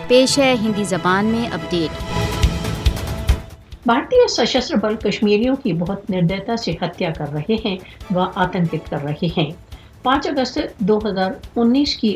پیش ہے ہندی زبان میں اپڈیٹ۔ بھارتی سشستر بل کشمیریوں کی بہت نردیتا سے ہتیا کر رہے ہیں و آتنکت کر رہے ہیں۔ 5 اگست 2019 کی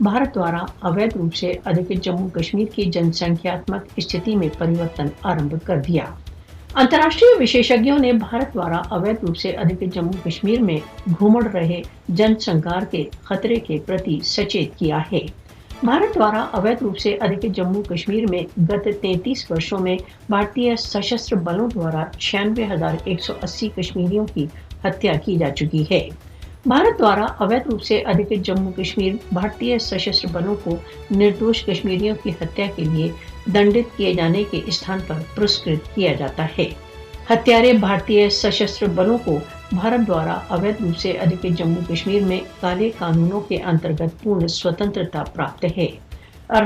بھارت دوارا اویدھ روپ سے ادھکت جموں کشمیر کی جن سنکھیاتمک استھتی میں پریورتن آرمبھ کر دیا۔ انترراشٹریہ وشیشجوں نے بھارت دوارا اویدھ روپ سے ادھکت جموں کشمیر میں گھومڑ رہے جن سنگار کے خطرے کے پرتی سچیت کیا ہے۔ بھارت دوارا اویدھ روپ سے ادھکت جموں کشمیر میں گت 33 برسوں میں بھارتی سشستر بلوں دوارا 96,180 کشمیریوں کی ہتیا کی جا چکی ہے۔ بھارت دوارا اویدھ روپ سے ادھکت جموں کشمیر بھارتی سشستر بلوں کو نردوش کشمیریوں کی ہتیا کے لیے دنڈت کیے جانے کے استھان پر پرسکرت کیا جاتا ہے۔ ہتھیارے بھارتی سشستر بلوں کو بھارت دوارا اویدھ روپ سے ادھکت جموں کشمیر میں کالے قانونوں کے انترگت پورن سوتنترتا پراپت ہے۔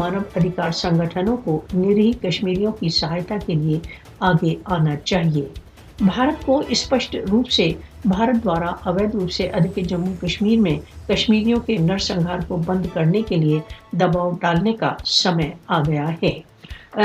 مانو ادھیکار سنگٹھنوں کو نرہی کشمیریوں کی سہایتا کے لیے آگے آنا چاہیے۔ بھارت کو اسپشٹ روپ سے بھارت دوارا اویدھ روپ سے ادھکت جموں کشمیر میں کشمیریوں کے نرسنہار کو بند کرنے کے لیے دباؤ ڈالنے کا سمے آ گیا ہے۔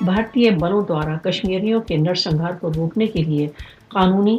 بھارتی بلوں دوارا کشمیریوں کے نرسنہار کو روکنے کے لیے قانونی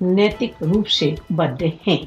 نیتک روپ سے بدھ ہیں۔